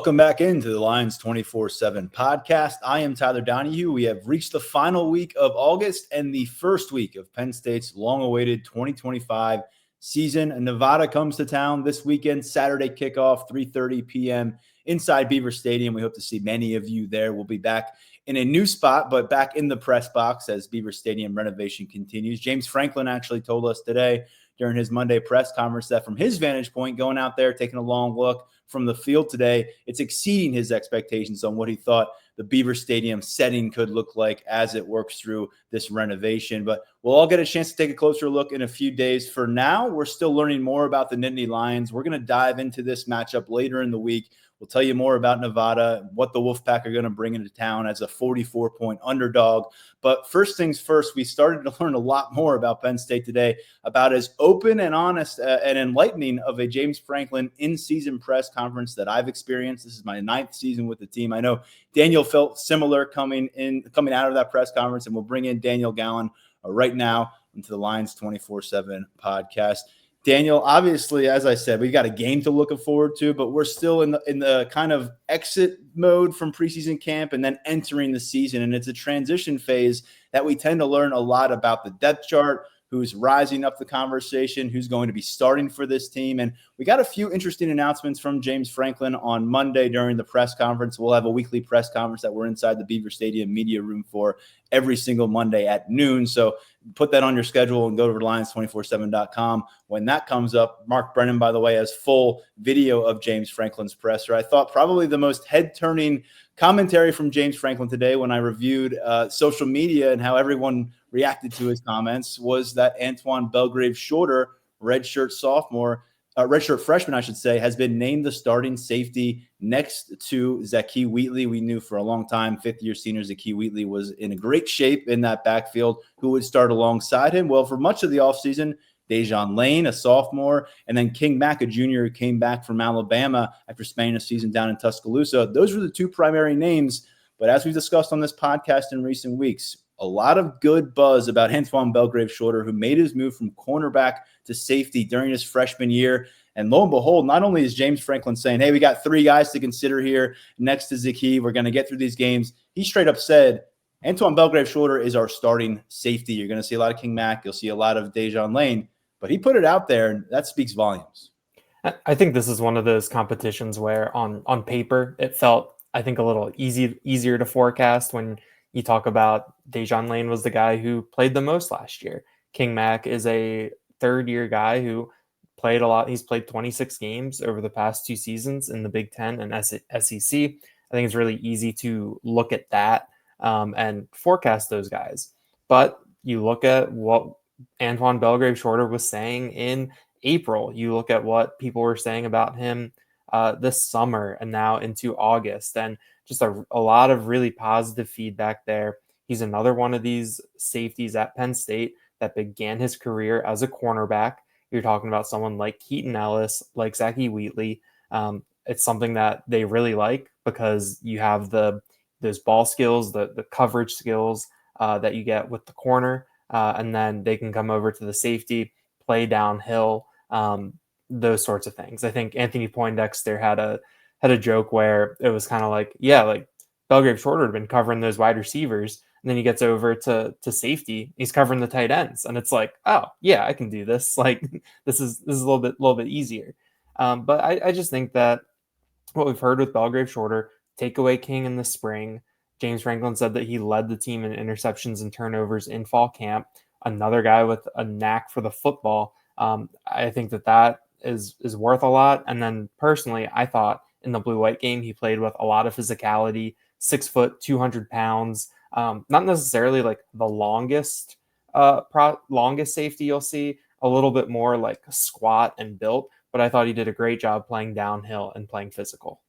Welcome back into the Lions 24/7 podcast. I am Tyler Donahue. We have reached the final week of August and the first week of Penn State's long-awaited 2025 season. Nevada comes to town this weekend, Saturday kickoff, 3:30 p.m. inside Beaver Stadium. We hope to see many of you there. We'll be back in a new spot, but back in the press box as Beaver Stadium renovation continues. James Franklin actually told us today during his Monday press conference that from his vantage point, going out there, taking a long look from the field today, it's exceeding his expectations on what he thought the Beaver Stadium setting could look like as it works through this renovation. But we'll all get a chance to take a closer look in a few days. For now, we're still learning more about the Nittany Lions. We're going to dive into this matchup later in the week. We'll tell you more about Nevada, what the Wolfpack are going to bring into town as a 44-point underdog. But first things first, we started to learn a lot more about Penn State today, about as open and honest and enlightening of a James Franklin in-season press conference that I've experienced. This is my 9th season with the team. I know Daniel felt similar coming out of that press conference, and we'll bring in Daniel Gowan right now into the Lions 24/7 podcast. Daniel, obviously, as I said, we've got a game to look forward to, but we're still in the kind of exit mode from preseason camp and then entering the season. And it's a transition phase that we tend to learn a lot about the depth chart, who's rising up the conversation, who's going to be starting for this team. And we got a few interesting announcements from James Franklin on Monday during the press conference. We'll have a weekly press conference that we're inside the Beaver Stadium media room for every single Monday at noon. So put that on your schedule and go to Lions247.com when that comes up. Mark Brennan, by the way, has full video of James Franklin's presser. I thought probably the most head-turning commentary from James Franklin today when I reviewed social media and how everyone reacted to his comments was that Antoine Belgrave-Shorter, redshirt freshman, I should say, has been named the starting safety next to Zakee Wheatley. We knew for a long time, fifth-year senior Zakee Wheatley was in great shape in that backfield. Who would start alongside him? Well, for much of the offseason, Dejon Lane, a sophomore, and then King Mack, a junior who came back from Alabama after spending a season down in Tuscaloosa. Those were the two primary names. But as we've discussed on this podcast in recent weeks, a lot of good buzz about Antoine Belgrave-Shorter, who made his move from cornerback to safety during his freshman year. And lo and behold, not only is James Franklin saying, hey, we got 3 guys to consider here next to Zakee, we're going to get through these games. He straight up said, Antoine Belgrave-Shorter is our starting safety. You're going to see a lot of King Mack. You'll see a lot of Dejon Lane. But he put it out there, and that speaks volumes. I think this is one of those competitions where on paper it felt, I think, a little easier to forecast when you talk about Dejon Lane was the guy who played the most last year. King Mack is a third-year guy who played a lot. He's played 26 games over the past 2 seasons in the Big Ten and SEC. I think it's really easy to look at that and forecast those guys. But you look at what Antoine Belgrave-Shorter was saying in April. You look at what people were saying about him this summer and now into August, and just a lot of really positive feedback there. He's another one of these safeties at Penn State that began his career as a cornerback. You're talking about someone like Keaton Ellis, like Zakee Wheatley. It's something that they really like because you have those ball skills, the coverage skills that you get with the corner, and then they can come over to the safety, play downhill, those sorts of things. I think Anthony Poindexter had a joke where it was kind of like, like Belgrave-Shorter had been covering those wide receivers, and then he gets over to safety, he's covering the tight ends, and it's like, oh yeah, I can do this. Like this is a little bit easier. But I just think that what we've heard with Belgrave-Shorter, takeaway king in the spring. James Franklin said that he led the team in interceptions and turnovers in fall camp. Another guy with a knack for the football. I think that is worth a lot. And then personally, I thought in the blue-white game, he played with a lot of physicality, 6 foot, 200 pounds, not necessarily like the longest safety you'll see, a little bit more like squat and built, but I thought he did a great job playing downhill and playing physical.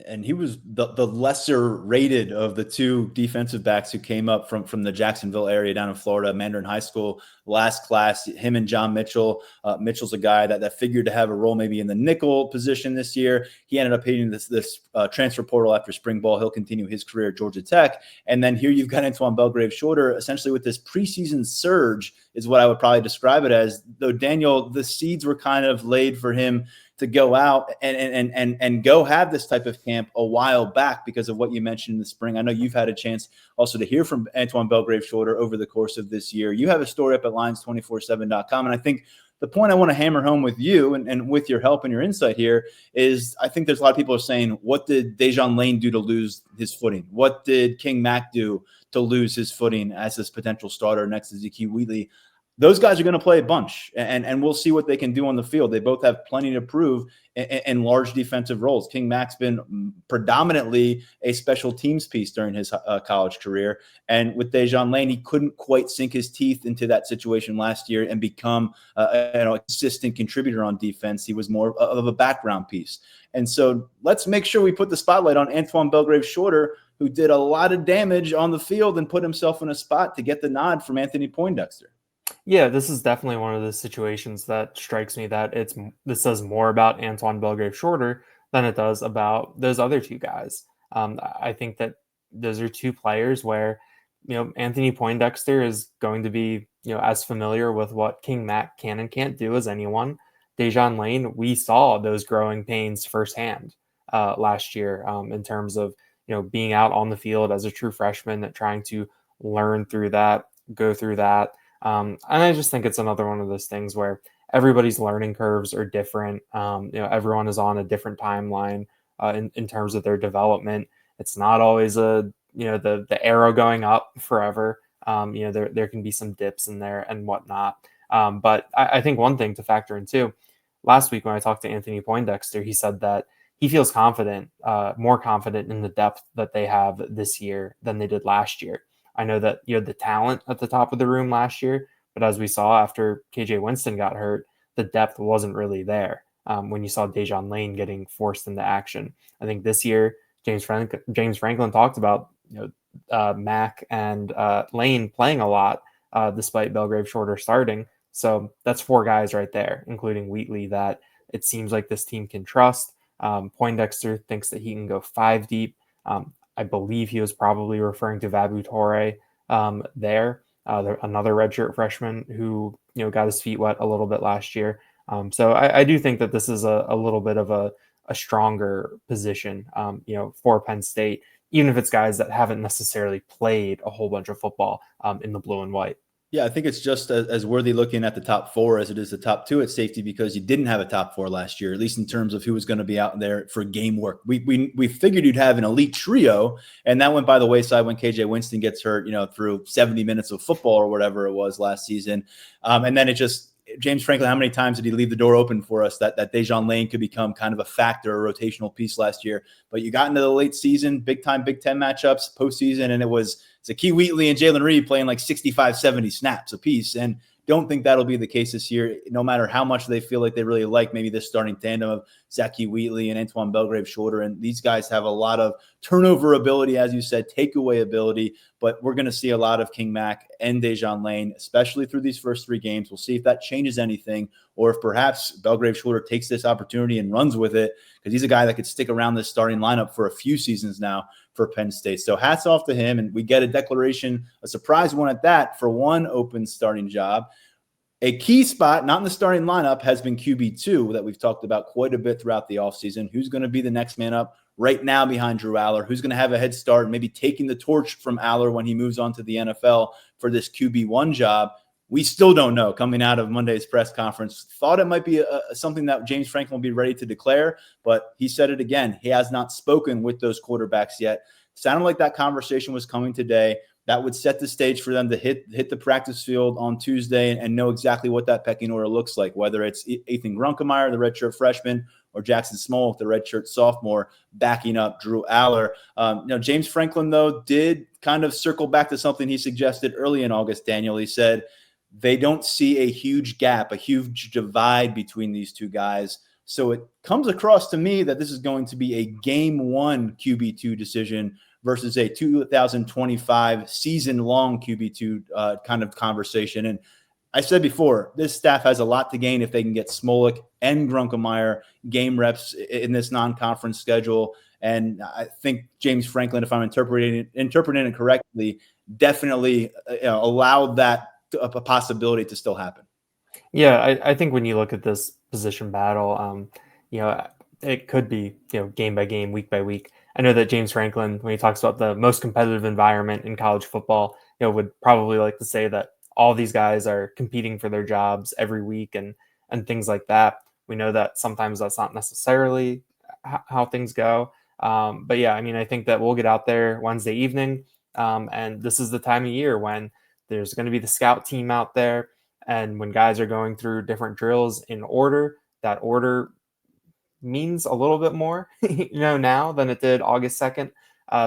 And he was the lesser rated of the 2 defensive backs who came up from the Jacksonville area down in Florida, Mandarin High School, last class. Him and John Mitchell. Mitchell's a guy that figured to have a role maybe in the nickel position this year. He ended up hitting this transfer portal after spring ball. He'll continue his career at Georgia Tech. And then here you've got Antoine Belgrave-Shorter, essentially with this preseason surge is what I would probably describe it as. Though, Daniel, the seeds were kind of laid for him to go out and go have this type of camp a while back because of what you mentioned in the spring. I know you've had a chance also to hear from Antoine Belgrave-Shorter over the course of this year. You have a story up at Lions247.com, and I think the point I want to hammer home with you and with your help and your insight here is I think there's a lot of people are saying, what did Dejan Lane do to lose his footing? What did King Mack do to lose his footing as this potential starter next to Zeke Wheatley? Those guys are going to play a bunch, and we'll see what they can do on the field. They both have plenty to prove in large defensive roles. King Mack's been predominantly a special teams piece during his college career. And with Dejan Lane, he couldn't quite sink his teeth into that situation last year and become a consistent contributor on defense. He was more of a background piece. And so let's make sure we put the spotlight on Antoine Belgrave-Shorter, who did a lot of damage on the field and put himself in a spot to get the nod from Anthony Poindexter. Yeah, this is definitely one of the situations that strikes me that this says more about Antoine Belgrave-Shorter than it does about those other two guys. I think that those are two players where, Anthony Poindexter is going to be, as familiar with what King Mack can and can't do as anyone. Dejan Lane, we saw those growing pains firsthand last year in terms of, being out on the field as a true freshman, and trying to learn through that, go through that. And I just think it's another one of those things where everybody's learning curves are different. Everyone is on a different timeline in terms of their development. It's not always the arrow going up forever. There can be some dips in there and whatnot. But I think one thing to factor in too, last week when I talked to Anthony Poindexter, he said that he feels confident, more confident in the depth that they have this year than they did last year. I know that you had the talent at the top of the room last year, but as we saw after KJ Winston got hurt, the depth wasn't really there when you saw Dejan Lane getting forced into action. I think this year, James Franklin talked about Mack and Lane playing a lot despite Belgrave-Shorter starting. So that's four guys right there, including Wheatley, that it seems like this team can trust. Poindexter thinks that he can go 5 deep. I believe he was probably referring to Vabu Torre there, another redshirt freshman who got his feet wet a little bit last year. So I do think that this is a little bit of a stronger position, for Penn State, even if it's guys that haven't necessarily played a whole bunch of football in the blue and white. Yeah, I think it's just as worthy looking at the top 4 as it is the top 2 at safety, because you didn't have a top 4 last year, at least in terms of who was going to be out there for game work. We figured you'd have an elite trio, and that went by the wayside when KJ Winston gets hurt, through 70 minutes of football or whatever it was last season. And then James Franklin, how many times did he leave the door open for us that Dejan Lane could become kind of a factor, a rotational piece last year? But you got into the late season, big-time Big Ten matchups, postseason, and it was Zeke Wheatley and Jalen Reed playing like 65, 70 snaps apiece. And don't think that'll be the case this year, no matter how much they feel like they really like maybe this starting tandem of Zeke Wheatley and Antoine Belgrave-Shorter. And these guys have a lot of turnover ability, as you said, takeaway ability. But we're going to see a lot of King Mack and Dejan Lane, especially through these first 3 games. We'll see if that changes anything, or if perhaps Belgrave-Shorter takes this opportunity and runs with it, because he's a guy that could stick around this starting lineup for a few seasons now for Penn State. So hats off to him. And we get a declaration, a surprise one at that, for one open starting job. A key spot, not in the starting lineup, has been QB2 that we've talked about quite a bit throughout the offseason. Who's going to be the next man up right now behind Drew Aller? Who's going to have a head start, maybe taking the torch from Aller when he moves on to the NFL for this QB1 job? We still don't know coming out of Monday's press conference. Thought it might be something that James Franklin will be ready to declare, but he said it again. He has not spoken with those quarterbacks yet. Sounded like that conversation was coming today. That would set the stage for them to hit the practice field on Tuesday and know exactly what that pecking order looks like, whether it's Ethan Grunkemeyer, the redshirt freshman, or Jackson Small, the redshirt sophomore, backing up Drew Aller. James Franklin, though, did kind of circle back to something he suggested early in August, Daniel. He said they don't see a huge gap, a huge divide between these two guys. So it comes across to me that this is going to be a game 1 QB2 decision versus a 2025 season-long QB2 kind of conversation. And I said before, this staff has a lot to gain if they can get Smolik and Grunkemeyer game reps in this non-conference schedule. And I think James Franklin, if I'm interpreting it correctly, definitely allowed that a possibility to still happen. Yeah, I think when you look at this position battle, it could be, game by game, week by week. I know that James Franklin, when he talks about the most competitive environment in college football, would probably like to say that all these guys are competing for their jobs every week and things like that. We know that sometimes that's not necessarily how things go. But yeah, I mean, I think that we'll get out there Wednesday evening. And this is the time of year when there's going to be the scout team out there. And when guys are going through different drills in order, that order means a little bit more, now than it did August 2nd.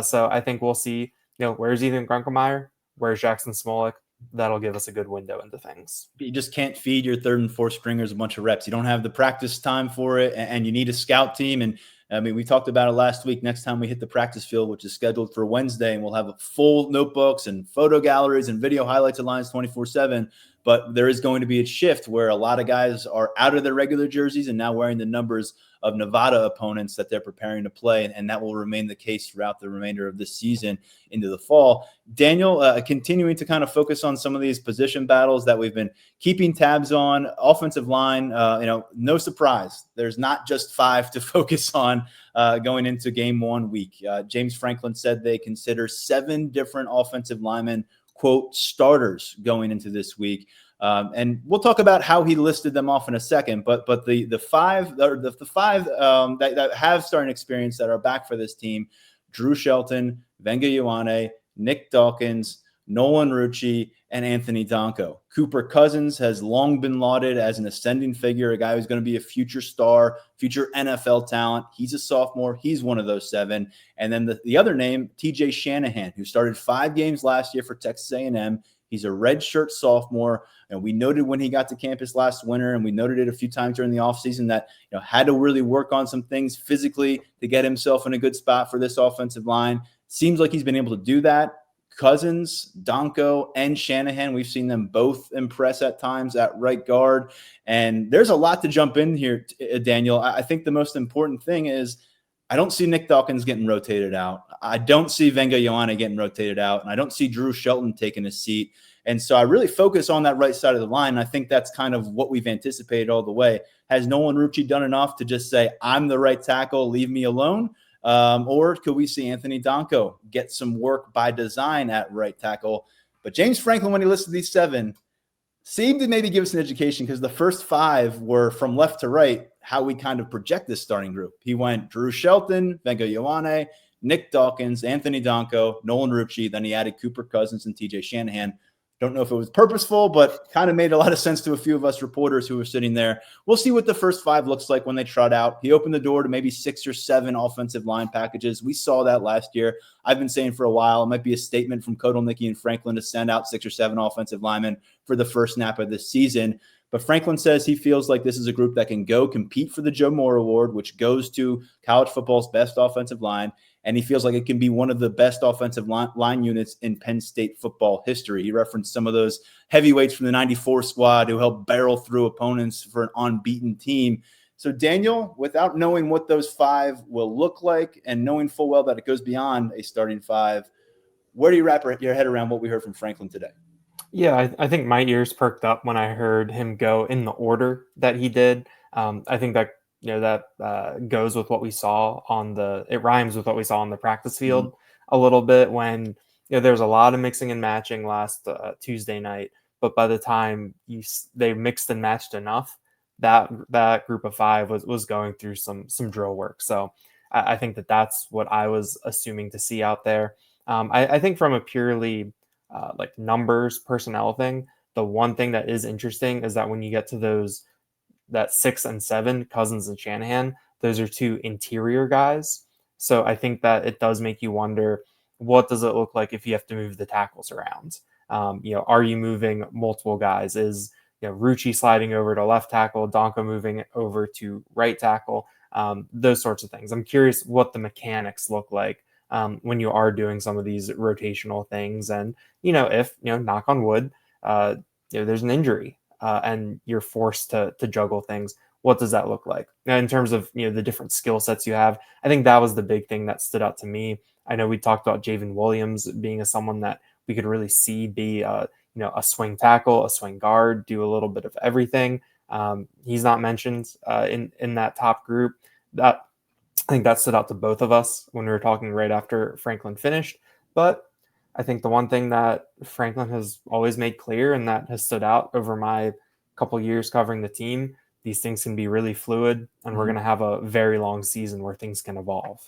So I think we'll see, where's Ethan Grunkemeyer, where's Jackson Smolik. That'll give us a good window into things. You just can't feed your third and fourth stringers a bunch of reps. You don't have the practice time for it, and you need a scout team. And I mean, we talked about it last week. Next time we hit the practice field, which is scheduled for Wednesday, and we'll have full notebooks and photo galleries and video highlights of Lions 24/7. But there is going to be a shift where a lot of guys are out of their regular jerseys and now wearing the numbers of Nevada opponents that they're preparing to play. And that will remain the case throughout the remainder of this season into the fall. Daniel, continuing to kind of focus on some of these position battles that we've been keeping tabs on. Offensive line, no surprise. There's not just 5 to focus on going into game 1 week. James Franklin said they consider 7 different offensive linemen, quote, starters going into this week. And we'll talk about how he listed them off in a second, but the five that have starting experience that are back for this team: Drew Shelton, Venga Ioane, Nick Dawkins, Nolan Rucci, and Anthony Donko. Cooper Cousins has long been lauded as an ascending figure, a guy who's going to be a future star, future NFL talent. He's a sophomore. He's one of those 7. And then the other name, TJ Shanahan, who started 5 games last year for Texas A&M. He's a redshirt sophomore. And we noted when he got to campus last winter, and we noted it a few times during the offseason, that had to really work on some things physically to get himself in a good spot for this offensive line. Seems like he's been able to do that. Cousins, Donko, and Shanahan, we've seen them both impress at times at right guard. And there's a lot to jump in here, Daniel. I think the most important thing is I don't see Nick Dawkins getting rotated out. I don't see Venga Ioane getting rotated out. And I don't see Drew Shelton taking a seat. And so I really focus on that right side of the line. And I think that's kind of what we've anticipated all the way. Has Nolan Rucci done enough to just say, I'm the right tackle, leave me alone? Or could we see Anthony Donko get some work by design at right tackle? But James Franklin, when he listed these 7, seemed to maybe give us an education, because the first 5 were from left to right, how we kind of project this starting group. He went Drew Shelton, Venga Ioane, Nick Dawkins, Anthony Donko, Nolan Rucci. Then he added Cooper Cousins and TJ Shanahan. Don't know if it was purposeful, but kind of made a lot of sense to a few of us reporters who were sitting there. We'll see what the first 5 looks like when they trot out. He opened the door to maybe 6 or 7 offensive line packages. We saw that last year. I've been saying for a while, it might be a statement from Kodalnicki and Franklin to send out 6 or 7 offensive linemen for the first snap of this season. But Franklin says he feels like this is a group that can go compete for the Joe Moore Award, which goes to college football's best offensive line. And he feels like it can be one of the best offensive line units in Penn State football history. He referenced some of those heavyweights from the 94 squad who helped barrel through opponents for an unbeaten team. So, Daniel, without knowing what those 5 will look like and knowing full well that it goes beyond a starting 5, where do you wrap your head around what we heard from Franklin today? Yeah, I think my ears perked up when I heard him go in the order that he did. I think that goes with what we saw it rhymes with what we saw on the practice field a little bit, when there's a lot of mixing and matching last Tuesday night, but by the time they mixed and matched enough, that group of 5 was going through some drill work. So I think that's what I was assuming to see out there. I think from a purely like numbers personnel thing, the one thing that is interesting is that when you get to that 6 and 7, Cousins and Shanahan, those are 2 interior guys. So I think that it does make you wonder, what does it look like if you have to move the tackles around? Are you moving multiple guys? Is Rucci sliding over to left tackle, Donko moving over to right tackle? Those sorts of things. I'm curious what the mechanics look like when you are doing some of these rotational things. And, if, knock on wood, there's an injury and you're forced to juggle things, what does that look like? Now, in terms of, the different skill sets you have, I think that was the big thing that stood out to me. I know we talked about Javen Williams being someone that we could really see be, a swing tackle, a swing guard, do a little bit of everything. He's not mentioned in that top group. That I think that stood out to both of us when we were talking right after Franklin finished. But I think the one thing that Franklin has always made clear and that has stood out over my couple years covering the team, these things can be really fluid, and we're going to have a very long season where things can evolve.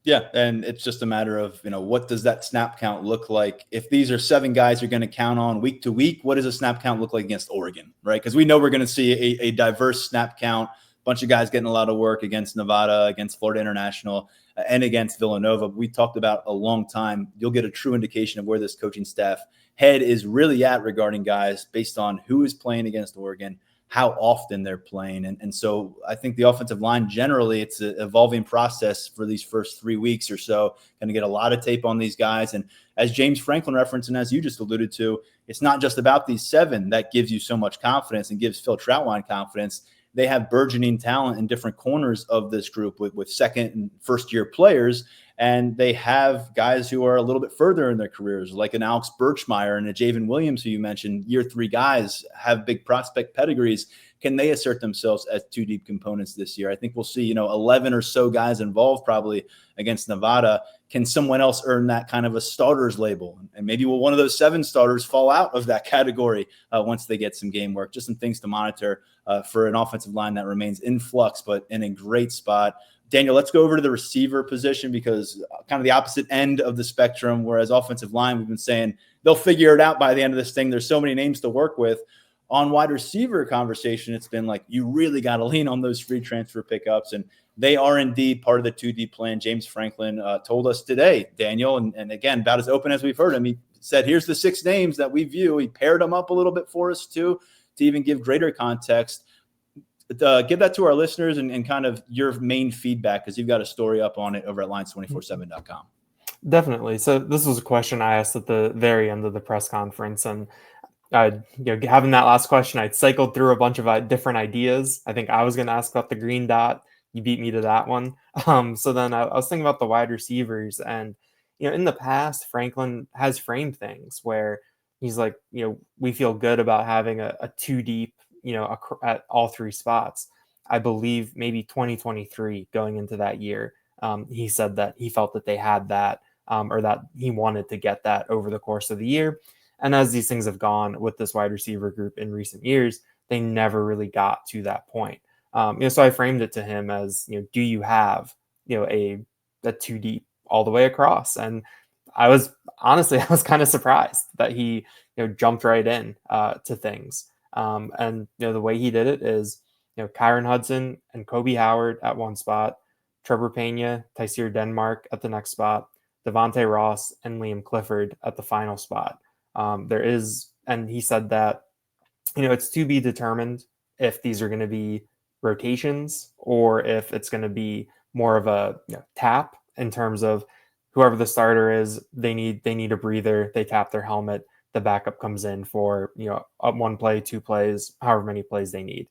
Yeah, and it's just a matter of, what does that snap count look like? If these are 7 guys you're going to count on week to week, what does a snap count look like against Oregon, right? Because we know we're going to see a diverse snap count, a bunch of guys getting a lot of work against Nevada, against Florida International, and against Villanova. We talked about a long time. You'll get a true indication of where this coaching staff head is really at regarding guys based on who is playing against Oregon, how often they're playing. And so I think the offensive line, generally, it's an evolving process for these first 3 weeks or so. Going to get a lot of tape on these guys. And as James Franklin referenced, and as you just alluded to, it's not just about these 7 that gives you so much confidence and gives Phil Trautwein confidence. They have burgeoning talent in different corners of this group with second and first year players. And they have guys who are a little bit further in their careers, like an Alex Birchmeyer and a Javen Williams, who you mentioned, year 3 guys, have big prospect pedigrees. Can they assert themselves as 2 deep components this year? I think we'll see, 11 or so guys involved probably against Nevada. Can someone else earn that kind of a starter's label? And maybe will one of those 7 starters fall out of that category once they get some game work? Just some things to monitor for an offensive line that remains in flux, but in a great spot. Daniel, let's go over to the receiver position, because kind of the opposite end of the spectrum, whereas offensive line, we've been saying they'll figure it out by the end of this thing. There's so many names to work with. On wide receiver conversation, it's been like, you really got to lean on those free transfer pickups, and they are indeed part of the 2 deep plan. James Franklin told us today, Daniel, and again, about as open as we've heard him. He said, here's the 6 names that we view. He paired them up a little bit for us too, to even give greater context. Give that to our listeners and kind of your main feedback, because you've got a story up on it over at Lions247.com. Definitely. So this was a question I asked at the very end of the press conference, and having that last question, I'd cycled through a bunch of different ideas. I think I was going to ask about the green dot. You beat me to that one. So then I was thinking about the wide receivers, and in the past, Franklin has framed things where he's like, we feel good about having a 2 deep, at all 3 spots. I believe maybe 2023 going into that year, he said that he felt that they had that, or that he wanted to get that over the course of the year. And as these things have gone with this wide receiver group in recent years, they never really got to that point. So I framed it to him as, do you have, a 2 deep all the way across? And I was kind of surprised that he, jumped right in to things. And the way he did it is, Kyron Hudson and Kobe Howard at one spot, Trevor Pena, Tyseer Denmark at the next spot, Devontae Ross and Liam Clifford at the final spot. And he said that, it's to be determined if these are going to be rotations or if it's going to be more of a tap, in terms of whoever the starter is, they need a breather, they tap their helmet, the backup comes in for, 1 play, 2 plays, however many plays they need.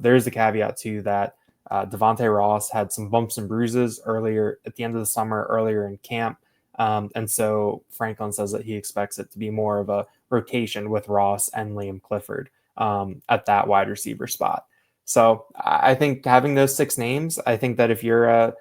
There is a caveat too that Devontae Ross had some bumps and bruises earlier at the end of the summer, earlier in camp. And so Franklin says that he expects it to be more of a rotation with Ross and Liam Clifford at that wide receiver spot. So I think having those 6 names, I think that if you're a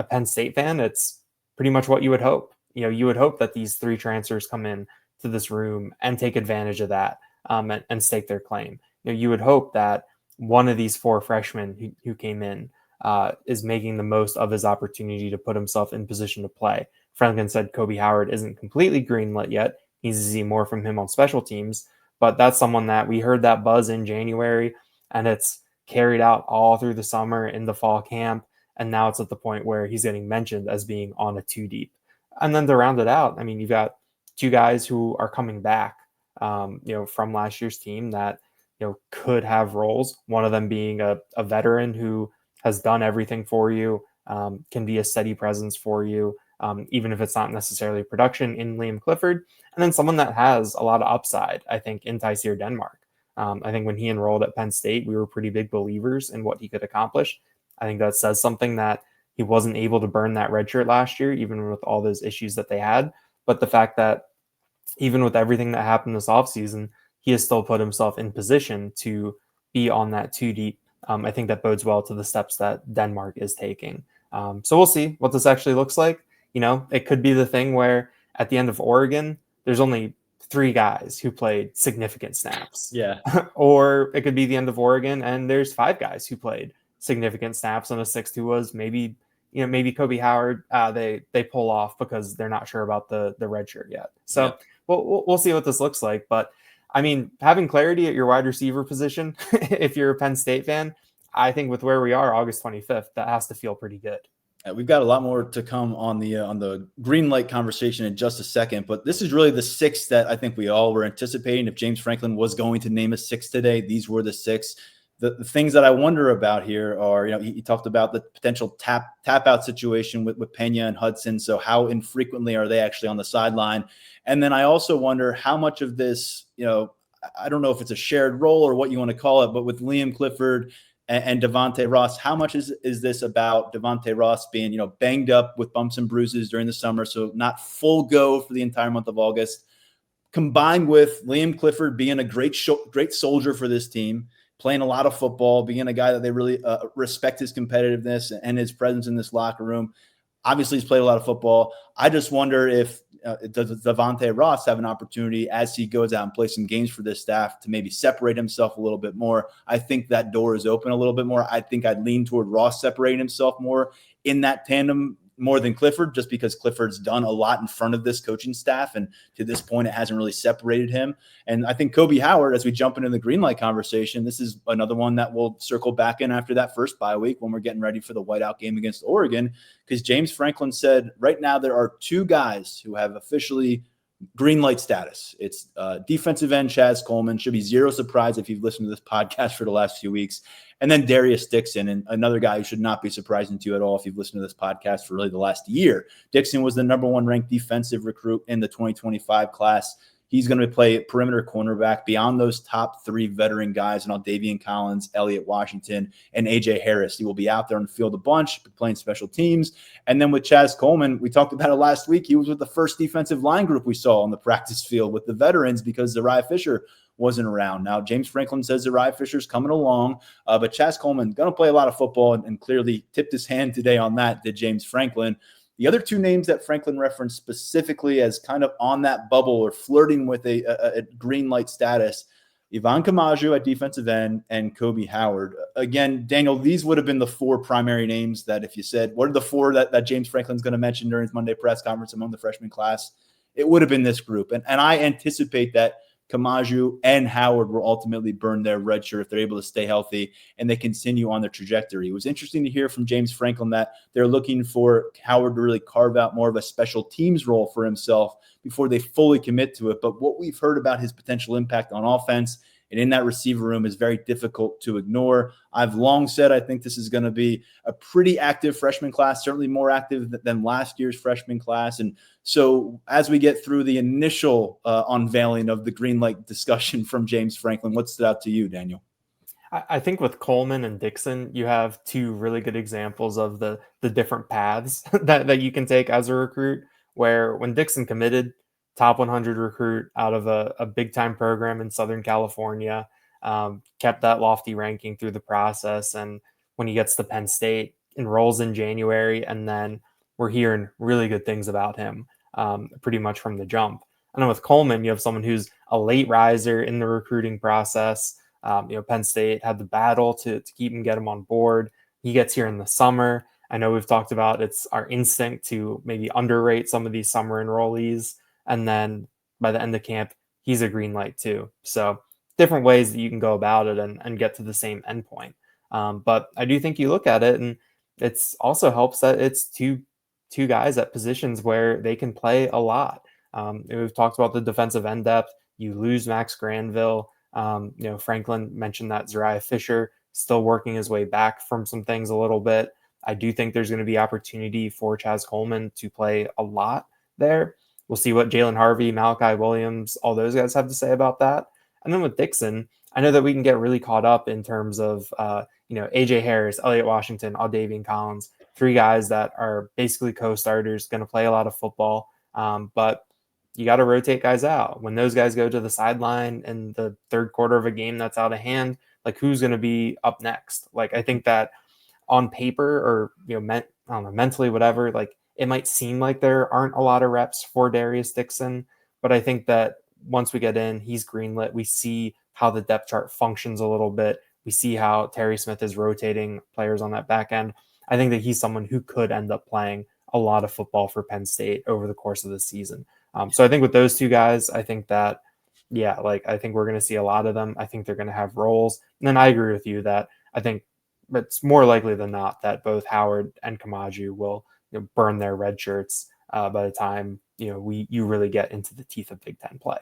Penn State fan, it's pretty much what you would hope. You would hope that these 3 transfers come in to this room and take advantage of that and stake their claim. You would hope that one of these 4 freshmen who came in is making the most of his opportunity to put himself in position to play. Franklin said Kobe Howard isn't completely greenlit yet. Needs to see more from him on special teams, but that's someone that we heard that buzz in January, and it's carried out all through the summer in the fall camp. And now it's at the point where he's getting mentioned as being on a 2 deep. And then to round it out, I mean, you've got 2 guys who are coming back, from last year's team that, could have roles. One of them being a veteran who has done everything for you, can be a steady presence for you, even if it's not necessarily production, in Liam Clifford. And then someone that has a lot of upside, I think, in Tyseer Denmark. I think when he enrolled at Penn State, we were pretty big believers in what he could accomplish. I think that says something that he wasn't able to burn that red shirt last year, even with all those issues that they had. But the fact that even with everything that happened this offseason, he has still put himself in position to be on that too deep. I think that bodes well to the steps that Denmark is taking. So we'll see what this actually looks like. It could be the thing where at the end of Oregon, there's only 3 guys who played significant snaps. Yeah. Or it could be the end of Oregon and there's 5 guys who played significant snaps, and a 6th who was maybe Kobe Howard. They pull off because they're not sure about the red shirt yet. So yeah. we'll see what this looks like. But I mean, having clarity at your wide receiver position, if you're a Penn State fan, I think with where we are August 25th, that has to feel pretty good. We've got a lot more to come on the green light conversation in just a second, but this is really the 6 that I think we all were anticipating. If James Franklin was going to name a 6 today, these were the 6. The things that I wonder about here are, he talked about the potential tap out situation with Pena and Hudson. So how infrequently are they actually on the sideline? And then I also wonder how much of this, I don't know if it's a shared role or what you want to call it, but with Liam Clifford and Devontae Ross, how much is this about Devontae Ross being, banged up with bumps and bruises during the summer, so not full go for the entire month of August, combined with Liam Clifford being a great soldier for this team, playing a lot of football, being a guy that they really respect his competitiveness and his presence in this locker room. Obviously, he's played a lot of football. I just wonder if does Devontae Ross have an opportunity as he goes out and plays some games for this staff to maybe separate himself a little bit more. I think that door is open a little bit more. I think I'd lean toward Ross separating himself more in that tandem more than Clifford, just because Clifford's done a lot in front of this coaching staff. And to this point, it hasn't really separated him. And I think Kobe Howard, as we jump into the green light conversation, this is another one that we'll circle back in after that first bye week when we're getting ready for the whiteout game against Oregon, because James Franklin said right now there are 2 guys who have officially green light status. It's defensive end Chaz Coleman. Should be zero surprise if you've listened to this podcast for the last few weeks. And then Darius Dixon, and another guy who should not be surprising to you at all if you've listened to this podcast for really the last year. Dixon was the number 1 ranked defensive recruit in the 2025 class. He's going to play perimeter cornerback beyond those top 3 veteran guys, and Davian Collins, Elliott Washington, and A.J. Harris. He will be out there on the field a bunch, playing special teams. And then with Chaz Coleman, we talked about it last week. He was with the first defensive line group we saw on the practice field with the veterans because Zariah Fisher wasn't around. Now, James Franklin says Zariah Fisher's coming along, but Chaz Coleman going to play a lot of football and clearly tipped his hand today on that, did James Franklin. The other 2 names that Franklin referenced specifically as kind of on that bubble or flirting with a green light status, Ivan Kamaju at defensive end and Kobe Howard. Again, Daniel, these would have been the 4 primary names that if you said, what are the 4 that James Franklin's going to mention during his Monday press conference among the freshman class, it would have been this group. And I anticipate that Kamaju and Howard will ultimately burn their red shirt if they're able to stay healthy and they continue on their trajectory. It was interesting to hear from James Franklin that they're looking for Howard to really carve out more of a special teams role for himself before they fully commit to it. But what we've heard about his potential impact on offense and in that receiver room is very difficult to ignore. I've long said I think this is going to be a pretty active freshman class, certainly more active than last year's freshman class. And so as we get through the initial unveiling of the green light discussion from James Franklin, what stood out to you, Daniel? I think with Coleman and Dixon, you have 2 really good examples of the different paths that you can take as a recruit, where when Dixon committed, top 100 recruit out of a big-time program in Southern California, kept that lofty ranking through the process. And when he gets to Penn State, enrolls in January, and then we're hearing really good things about him pretty much from the jump. And then with Coleman, you have someone who's a late riser in the recruiting process. Penn State had the battle to keep him, get him on board. He gets here in the summer. I know we've talked about it's our instinct to maybe underrate some of these summer enrollees. And then by the end of camp, he's a green light too. So different ways that you can go about it and get to the same endpoint. But I do think you look at it, and it's also helps that it's two guys at positions where they can play a lot. We've talked about the defensive end depth. You lose Max Granville. Franklin mentioned that Zariah Fisher still working his way back from some things a little bit. I do think there's going to be opportunity for Chaz Coleman to play a lot there. We'll see what Jalen Harvey, Malachi Williams, all those guys have to say about that. And then with Dixon, I know that we can get really caught up in terms of, A.J. Harris, Elliott Washington, Davian Collins, 3 guys that are basically co-starters, going to play a lot of football. But you got to rotate guys out. When those guys go to the sideline in the third quarter of a game that's out of hand, like who's going to be up next? Like, I think that on paper or, I don't know, mentally, whatever, like it might seem like there aren't a lot of reps for Darius Dixon, but I think that once we get in, he's greenlit. We see how the depth chart functions a little bit. We see how Terry Smith is rotating players on that back end. I think that he's someone who could end up playing a lot of football for Penn State over the course of the season. So I think with those two guys, I think that, yeah, like I think we're going to see a lot of them. I think they're going to have roles. And then I agree with you that I think it's more likely than not that both Howard and Kamaju will burn their red shirts by the time you really get into the teeth of Big Ten play.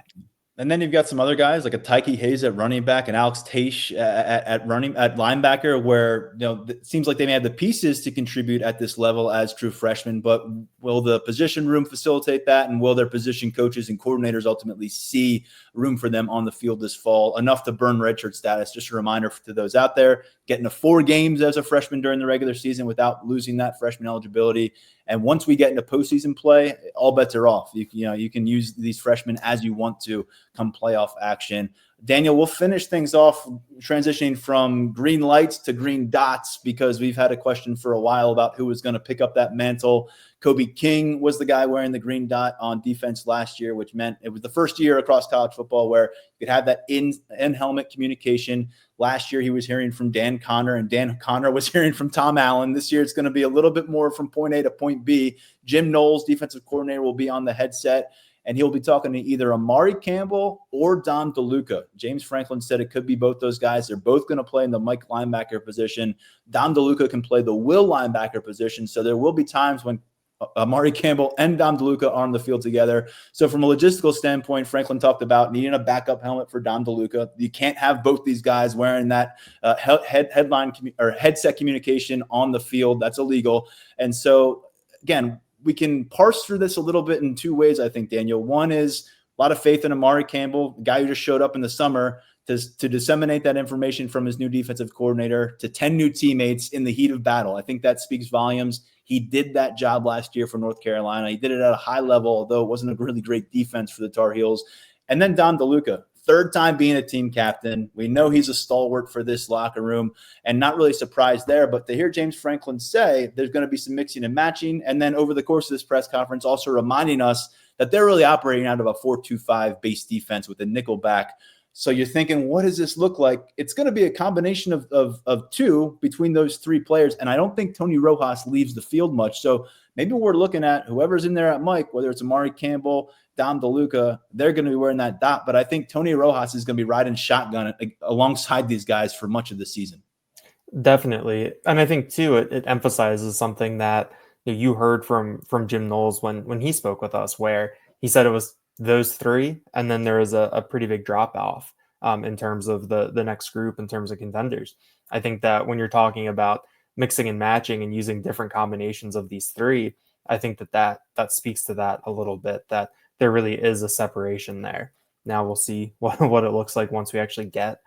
And then you've got some other guys like a Tyke Hayes at running back and Alex Taish at linebacker, where it seems like they may have the pieces to contribute at this level as true freshmen. But will the position room facilitate that, and will their position coaches and coordinators ultimately see room for them on the field this fall enough to burn redshirt status? Just a reminder to those out there, getting to 4 games as a freshman during the regular season without losing that freshman eligibility. And once we get into postseason play, all bets are off. You can use these freshmen as you want to come playoff action. Daniel, we'll finish things off transitioning from green lights to green dots, because we've had a question for a while about who was going to pick up that mantle. Kobe King was the guy wearing the green dot on defense last year, which meant it was the first year across college football where you could have that in-helmet communication. Last year, he was hearing from Dan Connor, and Dan Connor was hearing from Tom Allen. This year, it's going to be a little bit more from point A to point B. Jim Knowles, defensive coordinator, will be on the headset, and he'll be talking to either Amari Campbell or Dom DeLuca. James Franklin said it could be both those guys. They're both going to play in the Mike linebacker position. Dom DeLuca can play the Will linebacker position, so there will be times when Amari Campbell and Dom DeLuca are on the field together. So from a logistical standpoint, Franklin talked about needing a backup helmet for Dom DeLuca. You can't have both these guys wearing that headset communication on the field. That's illegal. And so, again, we can parse through this a little bit in 2 ways, I think, Daniel. One is a lot of faith in Amari Campbell, the guy who just showed up in the summer, to disseminate that information from his new defensive coordinator to 10 new teammates in the heat of battle. I think that speaks volumes. He did that job last year for North Carolina. He did it at a high level, although it wasn't a really great defense for the Tar Heels. And then Dom DeLuca, 3rd time being a team captain. We know he's a stalwart for this locker room, and not really surprised there. But to hear James Franklin say there's going to be some mixing and matching, and then over the course of this press conference also reminding us that they're really operating out of a 4-2-5 base defense with a nickel back. So you're thinking, what does this look like? It's going to be a combination of 2 between those 3 players. And I don't think Tony Rojas leaves the field much. So maybe we're looking at whoever's in there at Mike, whether it's Amari Campbell, Dom DeLuca, they're going to be wearing that dot. But I think Tony Rojas is going to be riding shotgun alongside these guys for much of the season. Definitely. And I think, too, it emphasizes something that you heard from Jim Knowles when he spoke with us, where he said it was those 3, and then there is a pretty big drop off in terms of the next group, in terms of contenders. I think that when you're talking about mixing and matching and using different combinations of these 3, I think that speaks to that a little bit, that there really is a separation there. Now we'll see what it looks like once we actually get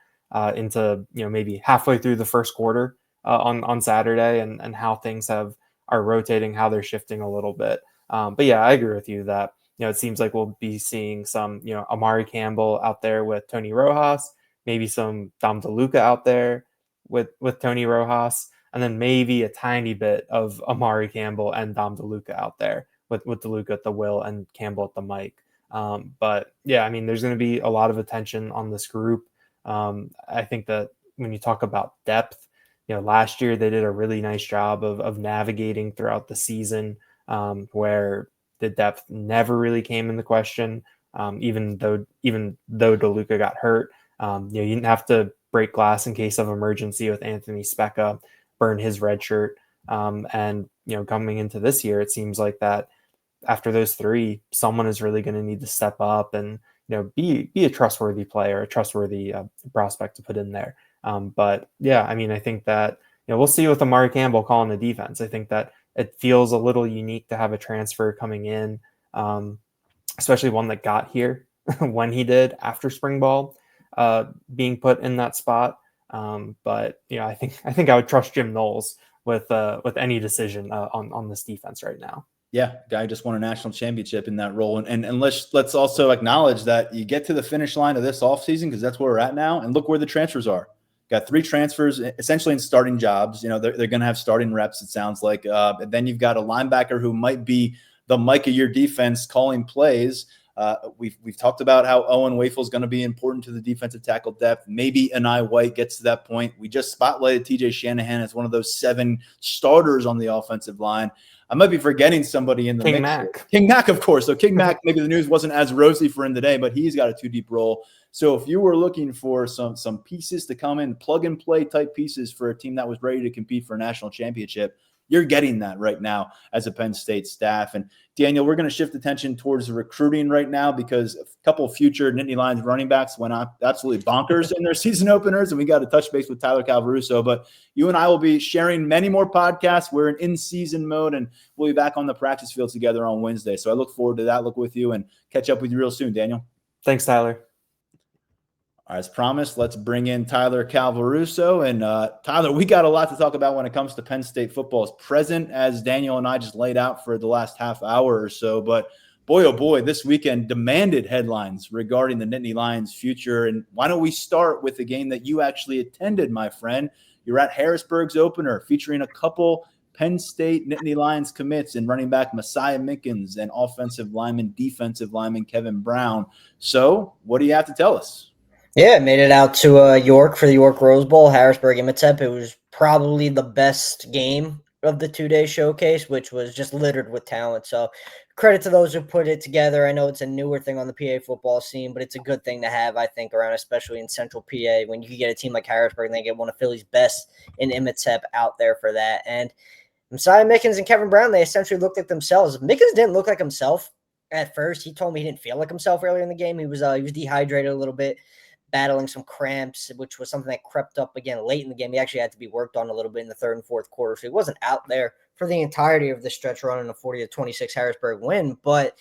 into maybe halfway through the first quarter on Saturday, and how things are rotating, how they're shifting a little bit. But yeah, I agree with you that it seems like we'll be seeing some, Amari Campbell out there with Tony Rojas, maybe some Dom DeLuca out there with Tony Rojas, and then maybe a tiny bit of Amari Campbell and Dom DeLuca out there with DeLuca at the Will and Campbell at the Mike. But yeah, I mean, there's going to be a lot of attention on this group. I think that when you talk about depth, last year they did a really nice job of navigating throughout the season, where the depth never really came into question, even though DeLuca got hurt. You didn't have to break glass in case of emergency with Anthony Specca, burn his red shirt. And coming into this year, it seems like that after those 3, someone is really going to need to step up and be a trustworthy player, a trustworthy prospect to put in there. But yeah, I mean, I think that we'll see with Amari Campbell calling the defense. I think that it feels a little unique to have a transfer coming in, especially one that got here when he did after spring ball, being put in that spot. But I think I would trust Jim Knowles with any decision on this defense right now. Yeah, guy just won a national championship in that role. And let's also acknowledge that you get to the finish line of this offseason, because that's where we're at now, and look where the transfers are. Got 3 transfers essentially in starting jobs. They're going to have starting reps, it sounds like. And then you've got a linebacker who might be the Mike of your defense calling plays. We've talked about how Owen Wafel is going to be important to the defensive tackle depth. Maybe Anai White gets to that point. We just spotlighted TJ Shanahan as one of those 7 starters on the offensive line. I might be forgetting somebody in the King mix. Mack. King Mack, of course. So King Mack, maybe the news wasn't as rosy for him today, but he's got a 2-deep role. So if you were looking for some pieces to come in, plug and play type pieces for a team that was ready to compete for a national championship, you're getting that right now as a Penn State staff. And Daniel, we're going to shift attention towards the recruiting right now because a couple of future Nittany Lions running backs went absolutely bonkers in their season openers, and we got to touch base with Tyler Calvaruso. But you and I will be sharing many more podcasts. We're in season mode, and we'll be back on the practice field together on Wednesday. So I look forward to that. Look with you and catch up with you real soon, Daniel. Thanks, Tyler. As promised, let's bring in Tyler Calvaruso. And Tyler, we got a lot to talk about when it comes to Penn State football. As present as Daniel and I just laid out for the last half hour or so. But boy, oh boy, this weekend demanded headlines regarding the Nittany Lions' future. And why don't we start with the game that you actually attended, my friend? You're at Harrisburg's opener featuring a couple Penn State Nittany Lions commits in running back Messiah Mickens and defensive lineman Kevin Brown. So what do you have to tell us? Yeah, made it out to York for the York Rose Bowl, Harrisburg Imhotep. It was probably the best game of the 2-day showcase, which was just littered with talent. So credit to those who put it together. I know it's a newer thing on the PA football scene, but it's a good thing to have, I think, around, especially in Central PA, when you can get a team like Harrisburg and they get one of Philly's best in Imhotep out there for that. And Messiah Mickens and Kevin Brown, they essentially looked like themselves. Mickens didn't look like himself at first. He told me he didn't feel like himself earlier in the game. He was dehydrated a little bit, battling some cramps, which was something that crept up again late in the game. He actually had to be worked on a little bit in the 3rd and 4th quarter. So he wasn't out there for the entirety of the stretch run in a 40-26 Harrisburg win, but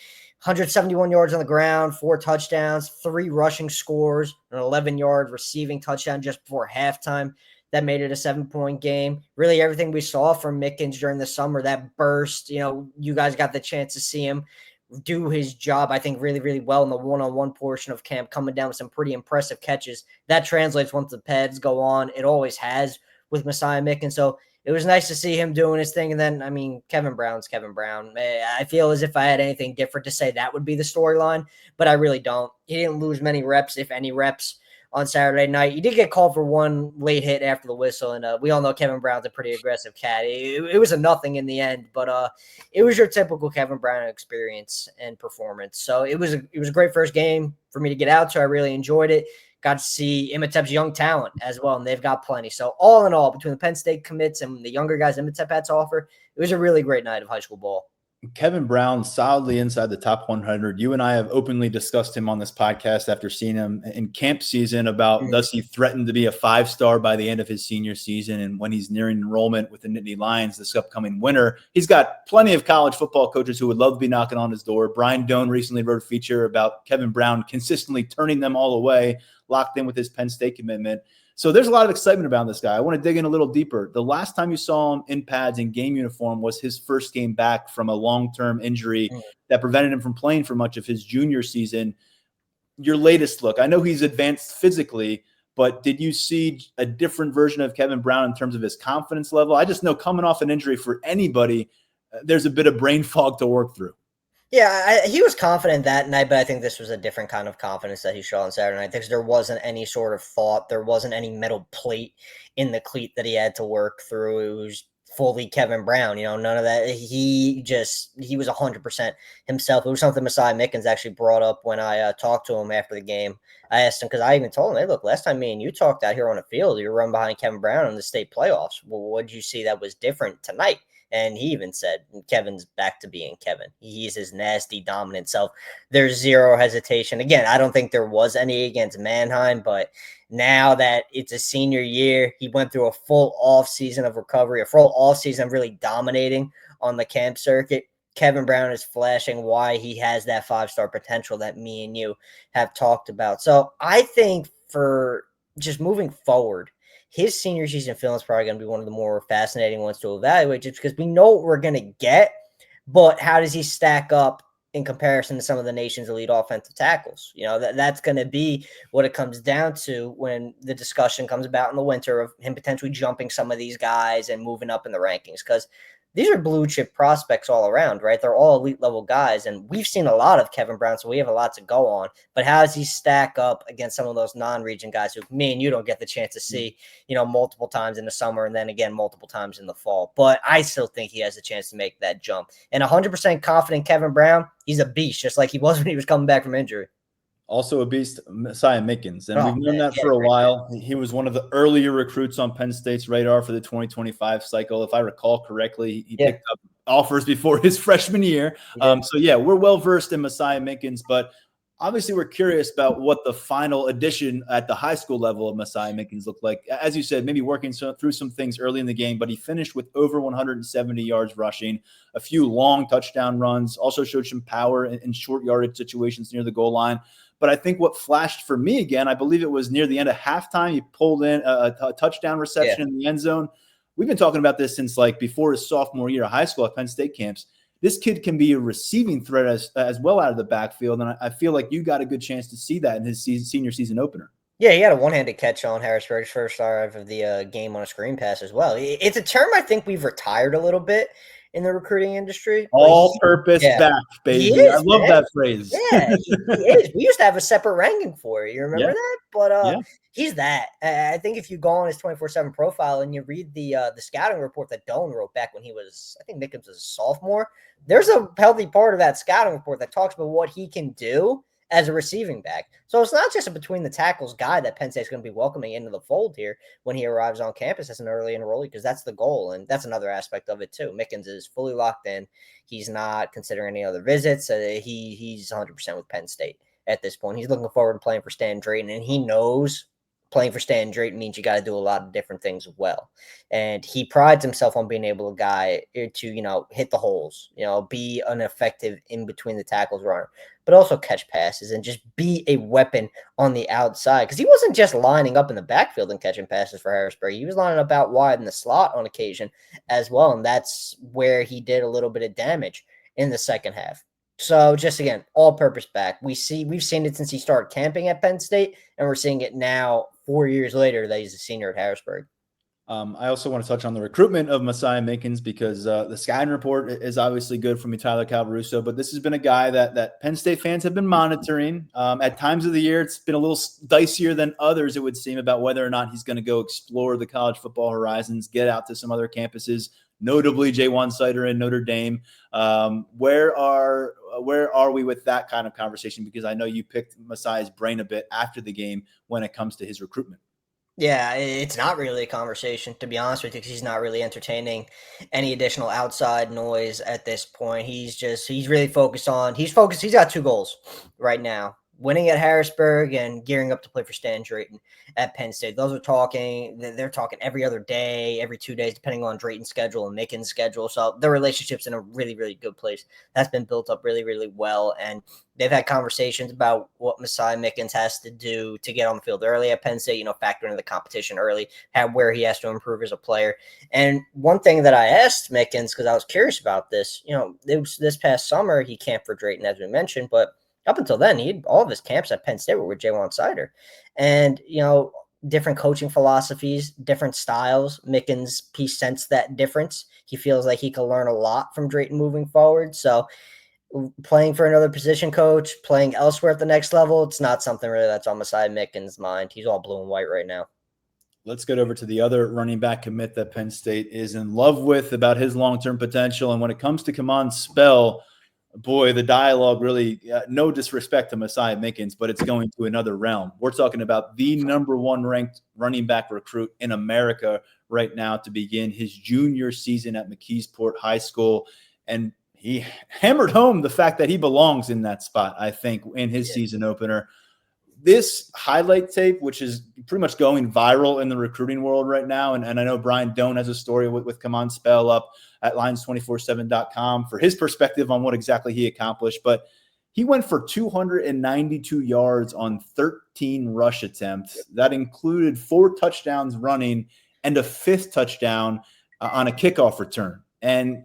171 yards on the ground, 4 touchdowns, 3 rushing scores, an 11-yard receiving touchdown just before halftime. That made it a 7-point game. Really everything we saw from Mickens during the summer, that burst, you guys got the chance to see him do his job, I think, really, really well in the one-on-one portion of camp, coming down with some pretty impressive catches. That translates once the pads go on. It always has with Messiah Mickens. So it was nice to see him doing his thing. And then, Kevin Brown's Kevin Brown. I feel as if I had anything different to say, that would be the storyline, but I really don't. He didn't lose many reps, if any reps, on Saturday night. He did get called for one late hit after the whistle, and we all know Kevin Brown's a pretty aggressive cat. It was a nothing in the end, but it was your typical Kevin Brown experience and performance. So it was a great first game for me to get out to. I really enjoyed it. Got to see Imhotep's young talent as well, and they've got plenty. So all in all, between the Penn State commits and the younger guys Imhotep had to offer, it was a really great night of high school ball. Kevin Brown solidly inside the top 100. You and I have openly discussed him on this podcast after seeing him in camp season about does he threaten to be a 5-star by the end of his senior season, and when he's nearing enrollment with the Nittany Lions this upcoming winter. He's got plenty of college football coaches who would love to be knocking on his door. Brian Doan recently wrote a feature about Kevin Brown consistently turning them all away, locked in with his Penn State commitment. So there's a lot of excitement about this guy. I want to dig in a little deeper. The last time you saw him in pads and game uniform was his first game back from a long-term injury that prevented him from playing for much of his junior season. Your latest look, I know he's advanced physically, but did you see a different version of Kevin Brown in terms of his confidence level? I just know coming off an injury for anybody, there's a bit of brain fog to work through. Yeah, he was confident that night, but I think this was a different kind of confidence that he showed on Saturday night because there wasn't any sort of thought. There wasn't any metal plate in the cleat that he had to work through. It was fully Kevin Brown, none of that. He was 100% himself. It was something Messiah Mickens actually brought up when I talked to him after the game. I asked him, because I even told him, hey, look, last time me and you talked out here on the field, you were running behind Kevin Brown in the state playoffs. Well, what did you see that was different tonight? And he even said, Kevin's back to being Kevin. He's his nasty, dominant self. There's zero hesitation. Again, I don't think there was any against Mannheim, but now that it's a senior year, he went through a full offseason of recovery, a full offseason of really dominating on the camp circuit. Kevin Brown is flashing why he has that 5-star potential that me and you have talked about. So I think for just moving forward, his senior season film is probably going to be one of the more fascinating ones to evaluate just because we know what we're going to get, but how does he stack up in comparison to some of the nation's elite offensive tackles. That's going to be what it comes down to when the discussion comes about in the winter of him potentially jumping some of these guys and moving up in the rankings, because these are blue chip prospects all around, right? They're all elite level guys, and we've seen a lot of Kevin Brown, so we have a lot to go on. But how does he stack up against some of those non-region guys who me and you don't get the chance to see, multiple times in the summer and then again multiple times in the fall? But I still think he has a chance to make that jump. And 100% confident Kevin Brown, he's a beast, just like he was when he was coming back from injury. Also a beast, Messiah Mickens. And we've known that for a while. He was one of the earlier recruits on Penn State's radar for the 2025 cycle. If I recall correctly, he picked up offers before his freshman year. We're well-versed in Messiah Mickens, but obviously we're curious about what the final edition at the high school level of Messiah Mickens looked like. As you said, maybe working through some things early in the game, but he finished with over 170 yards rushing, a few long touchdown runs, also showed some power in short yardage situations near the goal line. But I think what flashed for me again, I believe it was near the end of halftime, he pulled in a touchdown reception in the end zone. We've been talking about this since before his sophomore year of high school at Penn State camps. This kid can be a receiving threat as well out of the backfield, and I feel like you got a good chance to see that in his senior season opener. Yeah, he had a one-handed catch on Harrisburg's first drive of the game on a screen pass as well. It's a term I think we've retired a little bit in the recruiting industry. All-purpose back, baby. I love that phrase. Yeah, he is. We used to have a separate ranking for it. You remember that? But he's that. I think if you go on his 24/7 profile and you read the scouting report that Doan wrote back when he was, I think Mickens was a sophomore, there's a healthy part of that scouting report that talks about what he can do as a receiving back. So it's not just a between the tackles guy that Penn State's going to be welcoming into the fold here when he arrives on campus as an early enrollee, because that's the goal. And that's another aspect of it too. Mickens is fully locked in. He's not considering any other visits. He's 100% with Penn State at this point. He's looking forward to playing for Stan Drayton, and he knows playing for Stan Drayton means you got to do a lot of different things well. And he prides himself on being able to hit the holes, be an effective in between the tackles runner, but also catch passes and just be a weapon on the outside. Because he wasn't just lining up in the backfield and catching passes for Harrisburg. He was lining up out wide in the slot on occasion as well. And that's where he did a little bit of damage in the second half. So just again, all-purpose back. We've seen it since he started camping at Penn State, and we're seeing it now 4 years later that he's a senior at Harrisburg. I also want to touch on the recruitment of Messiah Mickens because the scouting report is obviously good from Tyler Calvaruso, but this has been a guy that Penn State fans have been monitoring. At times of the year, it's been a little dicier than others, it would seem, about whether or not he's going to go explore the college football horizons, get out to some other campuses, notably J1 Sider in Notre Dame. Where are we with that kind of conversation? Because I know you picked Messiah's brain a bit after the game when it comes to his recruitment. Yeah, it's not really a conversation, to be honest with you, because he's not really entertaining any additional outside noise at this point. He's really focused. He's got two goals right now: winning at Harrisburg and gearing up to play for Stan Drayton at Penn State. They're talking every other day, every 2 days, depending on Drayton's schedule and Mickens' schedule. So their relationship's in a really, really good place. That's been built up really, really well. And they've had conversations about what Messiah Mickens has to do to get on the field early at Penn State, factor into the competition early, where he has to improve as a player. And one thing that I asked Mickens, because I was curious about this, it was this past summer, he camped for Drayton, as we mentioned, but up until then, all of his camps at Penn State were with J1 Sider. And, different coaching philosophies, different styles. Mickens, he sensed that difference. He feels like he can learn a lot from Drayton moving forward. So playing for another position coach, playing elsewhere at the next level, it's not something really that's on Messiah Mickens' mind. He's all blue and white right now. Let's get over to the other running back commit that Penn State is in love with about his long-term potential. And when it comes to Kamon Spell, boy, the dialogue really, no disrespect to Messiah Mickens, but it's going to another realm. We're talking about the number one ranked running back recruit in America right now to begin his junior season at McKeesport High School. And he hammered home the fact that he belongs in that spot, I think, in his season opener. This highlight tape, which is pretty much going viral in the recruiting world right now, and I know Brian Doan has a story with Kamon Spell up at Lions247.com for his perspective on what exactly he accomplished. But he went for 292 yards on 13 rush attempts. That included 4 touchdowns running and a 5th touchdown on a kickoff return. And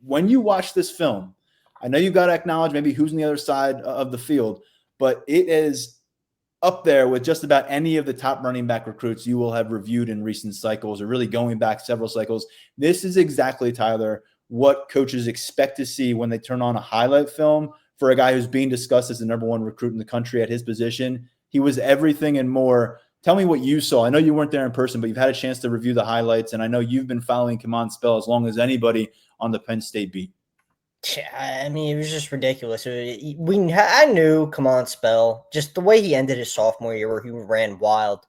when you watch this film, I know you've got to acknowledge maybe who's on the other side of the field, but it is up there with just about any of the top running back recruits you will have reviewed in recent cycles, or really going back several cycles. This is exactly, Tyler, what coaches expect to see when they turn on a highlight film for a guy who's being discussed as the number one recruit in the country at his position. He was everything and more. Tell me what you saw. I know you weren't there in person, but you've had a chance to review the highlights, and I know you've been following Kamon Spell as long as anybody on the Penn State beat. I mean, it was just ridiculous. I knew Kamon Spell, just the way he ended his sophomore year where he ran wild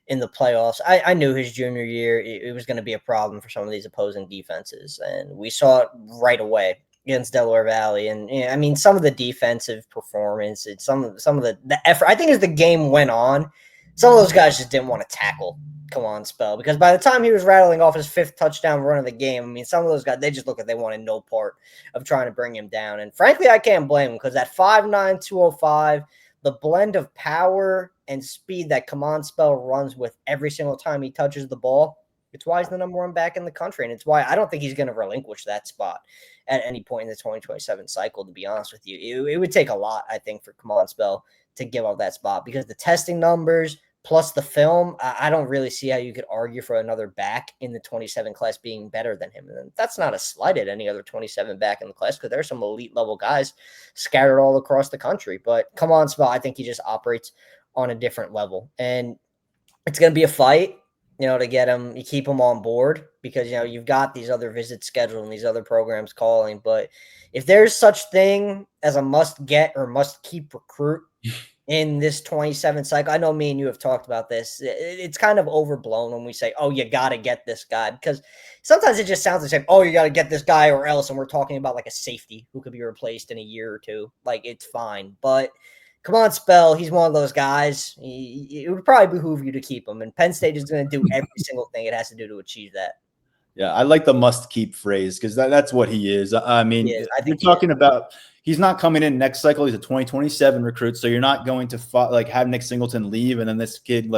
in the playoffs. I knew his junior year it was going to be a problem for some of these opposing defenses, and we saw it right away against Delaware Valley. And I mean, some of the defensive performance, and some of the effort. I think as the game went on, some of those guys just didn't want to tackle Kamon Spell, because by the time he was rattling off his 5th touchdown run of the game, I mean, some of those guys, they just look like they wanted no part of trying to bring him down. And frankly, I can't blame him, because at 5'9", 205, the blend of power and speed that Kamon Spell runs with every single time he touches the ball, it's why he's the number 1 back in the country. And it's why I don't think he's going to relinquish that spot at any point in the 2027 cycle, to be honest with you. It would take a lot, I think, for Kamon Spell to give up that spot, because the testing numbers plus the film, I don't really see how you could argue for another back in the 27 class being better than him. And that's not a slight at any other 27 back in the class, because there's some elite level guys scattered all across the country. But Kamon Spell, I think he just operates on a different level. And it's going to be a fight, to get him, you keep him on board, because, you've got these other visits scheduled and these other programs calling. But if there's such thing as a must get or must keep recruit in this 27 cycle, I know me and you have talked about this. It's kind of overblown when we say, oh, you got to get this guy, because sometimes it just sounds like, oh, you got to get this guy or else. And we're talking about like a safety who could be replaced in a year or two. Like, it's fine. But Kamon Spell, he's one of those guys. It would probably behoove you to keep him. And Penn State is going to do every single thing it has to do to achieve that. Yeah, I like the must keep phrase, because that's what he is. I mean, I think you're talking about he's not coming in next cycle. He's a 2027 recruit, so you're not going to have Nick Singleton leave and then this kid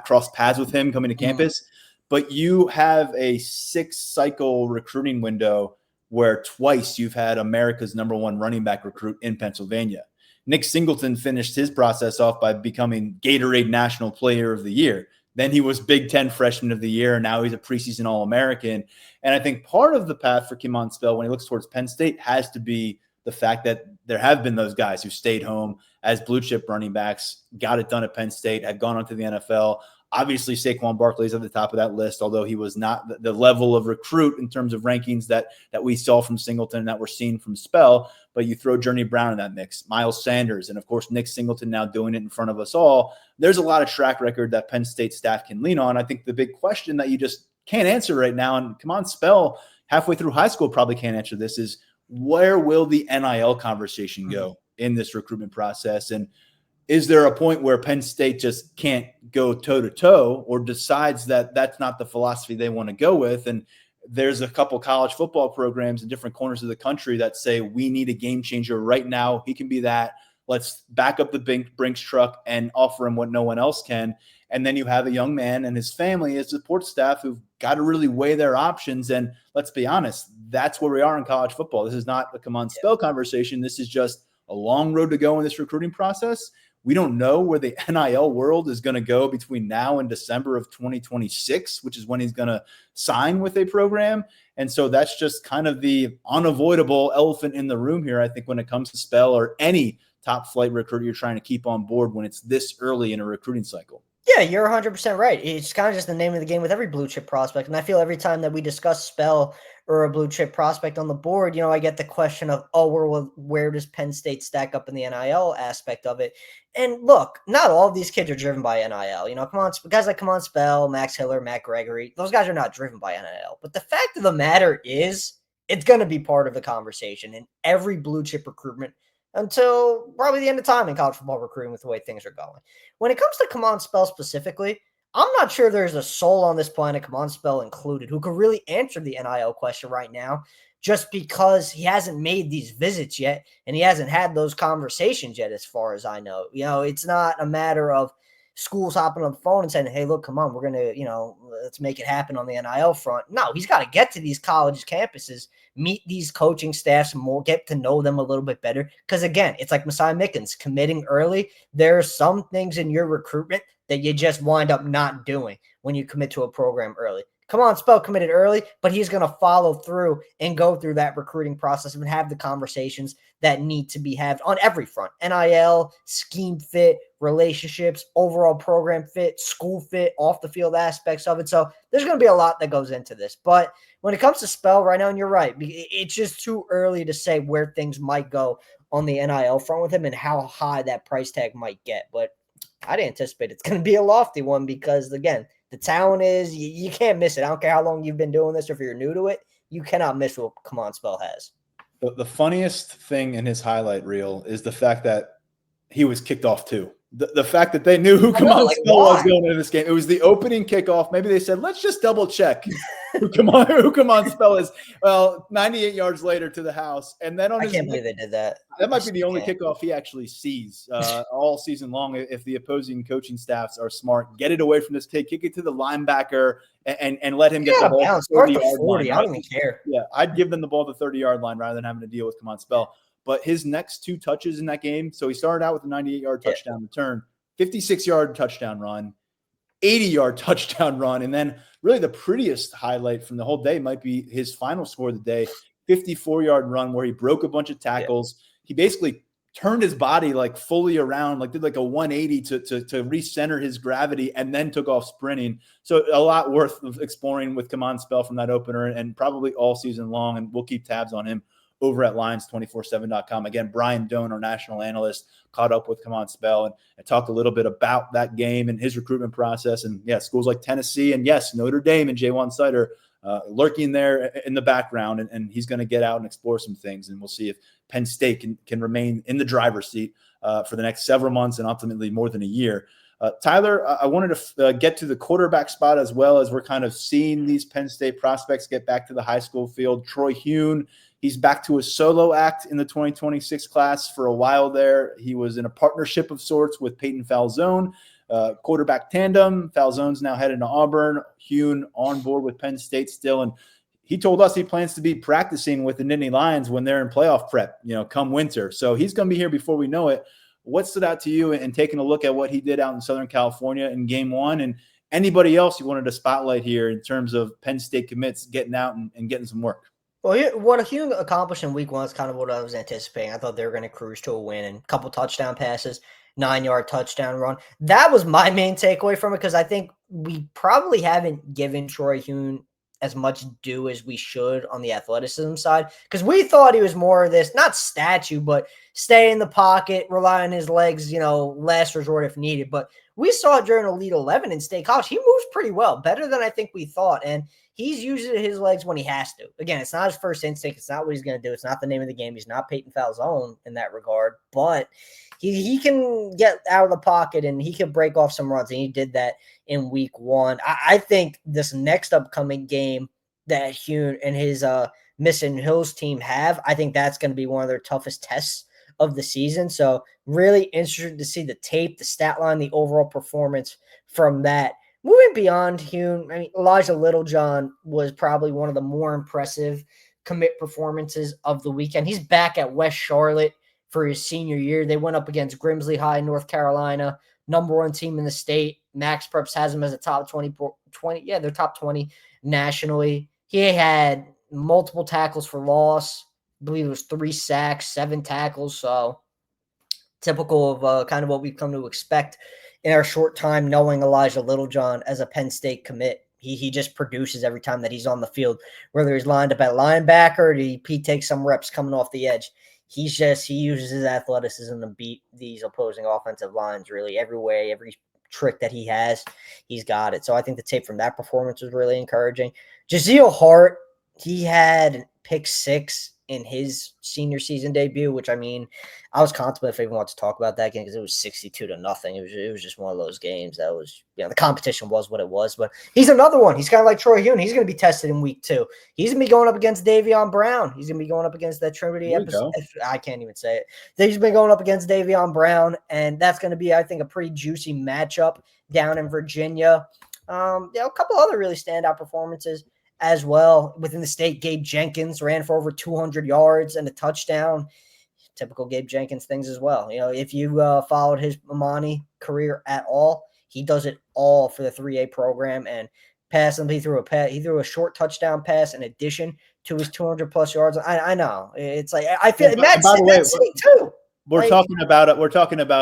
cross paths with him coming to campus. But you have a 6-cycle recruiting window where twice you've had America's number 1 running back recruit in Pennsylvania. Nick Singleton finished his process off by becoming Gatorade National Player of the Year. Then he was Big Ten Freshman of the Year, and now he's a preseason All-American. And I think part of the path for Kamon Spell when he looks towards Penn State has to be the fact that there have been those guys who stayed home as blue-chip running backs, got it done at Penn State, have gone on to the NFL. Obviously, Saquon Barkley's at the top of that list, although he was not the level of recruit in terms of rankings that we saw from Singleton and that we're seeing from Spell. But you throw Journey Brown in that mix, Miles Sanders, and, of course, Nick Singleton now doing it in front of us all. There's a lot of track record that Penn State staff can lean on. I think the big question that you just can't answer right now, and Kamon Spell halfway through high school probably can't answer this, is where will the NIL conversation go in this recruitment process? And is there a point where Penn State just can't go toe-to-toe or decides that that's not the philosophy they want to go with? And there's a couple college football programs in different corners of the country that say we need a game changer right now. He can be that. Let's back up the Brinks truck and offer him what no one else can. And then you have a young man and his family, his support staff, who've got to really weigh their options. And let's be honest, that's where we are in college football. This is not a Kamon Spell conversation. This is just a long road to go in this recruiting process. We don't know where the NIL world is going to go between now and December of 2026, which is when he's going to sign with a program. And so that's just kind of the unavoidable elephant in the room here, I think, when it comes to Spell or any top flight recruiter you're trying to keep on board when it's this early in a recruiting cycle. Yeah, you're 100% right. It's kind of just the name of the game with every blue chip prospect. And I feel every time that we discuss Spell or a blue chip prospect on the board, I get the question of, where does Penn State stack up in the NIL aspect of it? And look, not all of these kids are driven by NIL. Guys like Kamon Spell, Max Hiller, Matt Gregory, those guys are not driven by NIL. But the fact of the matter is, it's going to be part of the conversation in every blue chip recruitment until probably the end of time in college football recruiting with the way things are going. When it comes to Kamon Spell specifically, I'm not sure there's a soul on this planet, Kamon Spell included, who could really answer the NIL question right now, just because he hasn't made these visits yet and he hasn't had those conversations yet, as far as I know. It's not a matter of schools hopping on the phone and saying, hey, look, come on, we're going to, let's make it happen on the NIL front. No, he's got to get to these college campuses, meet these coaching staffs more, get to know them a little bit better. Because, again, it's like Messiah Mickens, committing early. There are some things in your recruitment that you just wind up not doing when you commit to a program early. Come on, Spell committed early, but he's going to follow through and go through that recruiting process and have the conversations that need to be had on every front. NIL, scheme fit, relationships, overall program fit, school fit, off the field aspects of it. So there's going to be a lot that goes into this. But when it comes to Spell right now, and you're right, it's just too early to say where things might go on the NIL front with him and how high that price tag might get. But I'd anticipate it's going to be a lofty one because, again, the talent is, you can't miss it. I don't care how long you've been doing this or if you're new to it, you cannot miss what Come On Spell has. The funniest thing in his highlight reel is the fact that he was kicked off too. The fact that they knew who Come On Spell was going into this game. It was the opening kickoff. Maybe they said, let's just double check who Come On Spell is. Well, 98 yards later to the house. And then I can't believe they did that. That might be the only kickoff he actually sees all season long. If the opposing coaching staffs are smart, get it away from this kid, kick it to the linebacker, and let him get the ball. 30-yard line. I don't even care. Yeah, I'd give them the ball at the 30-yard line rather than having to deal with Come On Spell. But his next two touches in that game, so he started out with a 98-yard touchdown return, 56-yard touchdown run, 80-yard touchdown run, and then really the prettiest highlight from the whole day might be his final score of the day, 54-yard run where he broke a bunch of tackles. Yeah. He basically turned his body like fully around, like did like a 180 to recenter his gravity and then took off sprinting. So a lot worth exploring with Come On Spell from that opener and probably all season long. And we'll keep tabs on him over at Lions247.com. Again, Brian Doan, our national analyst, caught up with Come On Spell and talked a little bit about that game and his recruitment process. And schools like Tennessee and Notre Dame and Jaywan Sider lurking there in the background, and he's going to get out and explore some things. And we'll see if Penn State can remain in the driver's seat for the next several months and ultimately more than a year. Tyler, I wanted to get to the quarterback spot as well, as we're kind of seeing these Penn State prospects get back to the high school field. Troy Hune, he's back to a solo act in the 2026 class. For a while there, he was in a partnership of sorts with Peyton Falzone, quarterback tandem. Falzone's now headed to Auburn. Hune on board with Penn State still, and he told us he plans to be practicing with the Nittany Lions when they're in playoff prep, come winter. So he's going to be here before we know it. What stood out to you in taking a look at what he did out in Southern California in game one, and anybody else you wanted to spotlight here in terms of Penn State commits getting out and getting some work? Well, what Hune accomplished in week one is kind of what I was anticipating. I thought they were going to cruise to a win and a couple touchdown passes, 9-yard touchdown run. That was my main takeaway from it because I think we probably haven't given Troy Hune as much due as we should on the athleticism side because we thought he was more of this, not statue, but stay in the pocket, rely on his legs, last resort if needed. But we saw it during Elite 11 in State College. He moves pretty well, better than I think we thought. And he's using his legs when he has to. Again, it's not his first instinct. It's not what he's going to do. It's not the name of the game. He's not Peyton Falzone in that regard. But he can get out of the pocket and he can break off some runs. And he did that in week one. I think this next upcoming game that Hune and his Missing Hills team have, I think that's going to be one of their toughest tests of the season. So really interested to see the tape, the stat line, the overall performance from that. Moving beyond Hune, Elijah Littlejohn was probably one of the more impressive commit performances of the weekend. He's back at West Charlotte for his senior year. They went up against Grimsley High, North Carolina, number one team in the state. Max Preps has him as a top 20. Yeah, they're top 20 nationally. He had multiple tackles for loss. I believe it was 3 sacks, 7 tackles. So typical of kind of what we've come to expect in our short time knowing Elijah Littlejohn as a Penn State commit. He just produces every time that he's on the field, whether he's lined up at linebacker or he takes some reps coming off the edge. He uses his athleticism to beat these opposing offensive lines really every way, every trick that he has, he's got it. So I think the tape from that performance was really encouraging. Jaziel Hart, he had pick 6 in his senior season debut, which, I mean, I was contemplating if I even want to talk about that game because it was 62-0. It was just one of those games that was, the competition was what it was. But he's another one. He's kind of like Troy Hume. He's going to be tested in week 2. He's going to be going up against Davion Brown. He's going to be going up against that Trinity episode. I can't even say it. He's been going up against Davion Brown, and that's going to be, I think, a pretty juicy matchup down in Virginia. A couple other really standout performances as well within the state. Gabe Jenkins ran for over 200 yards and a touchdown. Typical Gabe Jenkins things as well. If you followed his Imani career at all, he does it all for the 3A program. And he threw a short touchdown pass in addition to his 200+ yards. I know it's like I feel Matt City too. We're talking about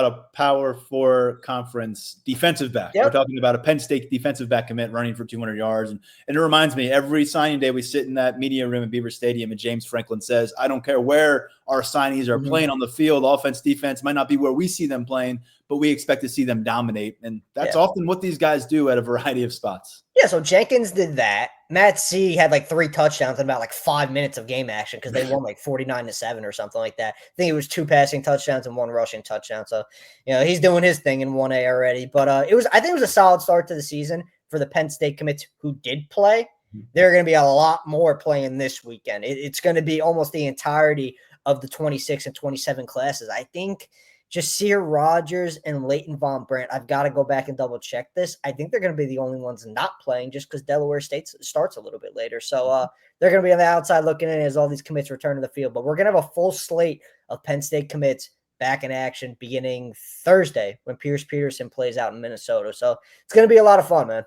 a Power 4 conference defensive back. Yep. We're talking about a Penn State defensive back commit running for 200 yards. And it reminds me, every signing day we sit in that media room at Beaver Stadium and James Franklin says, I don't care where our signees are playing on the field, offense, defense might not be where we see them playing, but we expect to see them dominate. And that's often what these guys do at a variety of spots. Yeah, so Jenkins did that. Matt C had like 3 touchdowns in about like 5 minutes of game action because they won like 49-7 or something like that. I think it was 2 passing touchdowns and 1 rushing touchdown. So, he's doing his thing in 1A already. But I think it was a solid start to the season for the Penn State commits who did play. There are going to be a lot more playing this weekend. It's going to be almost the entirety of the 26 and 27 classes. I think Jasir Rogers and Leighton Von Brandt, I've got to go back and double check this. I think they're going to be the only ones not playing just because Delaware State starts a little bit later. So they're going to be on the outside looking in as all these commits return to the field. But we're going to have a full slate of Penn State commits back in action beginning Thursday when Pierce Peterson plays out in Minnesota. So it's going to be a lot of fun, man.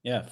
Yeah,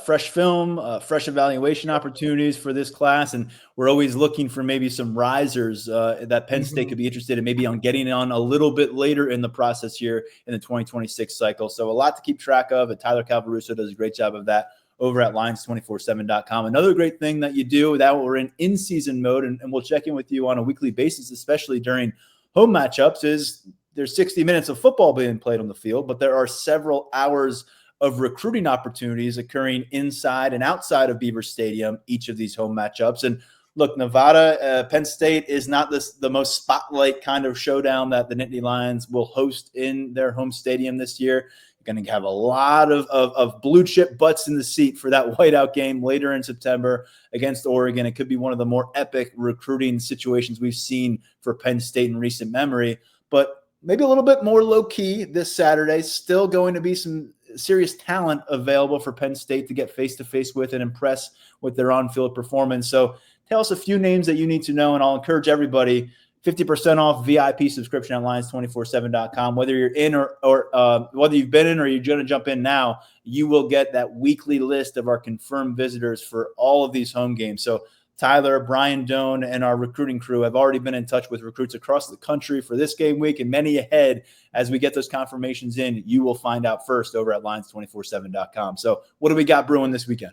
fresh film, fresh evaluation opportunities for this class. And we're always looking for maybe some risers that Penn State could be interested in maybe on getting on a little bit later in the process here in the 2026 cycle. So a lot to keep track of. And Tyler Calvaruso does a great job of that over at Lions247.com. Another great thing that you do that we're in season mode, and we'll check in with you on a weekly basis, especially during home matchups, is there's 60 minutes of football being played on the field, but there are several hours of recruiting opportunities occurring inside and outside of Beaver Stadium, each of these home matchups. And look, Nevada, Penn State is not the most spotlight kind of showdown that the Nittany Lions will host in their home stadium this year. You're going to have a lot of blue chip butts in the seat for that whiteout game later in September against Oregon. It could be one of the more epic recruiting situations we've seen for Penn State in recent memory, but maybe a little bit more low key this Saturday. Still going to be some serious talent available for Penn State to get face-to-face with and impress with their on-field performance. So tell us a few names that you need to know, and I'll encourage everybody, 50% off VIP subscription at Lions247.com. Whether you're in or whether you've been in or you're going to jump in now, you will get that weekly list of our confirmed visitors for all of these home games. So Tyler, Brian Doan, and our recruiting crew have already been in touch with recruits across the country for this game week and many ahead. As we get those confirmations in, you will find out first over at Lions247.com. So what do we got brewing this weekend?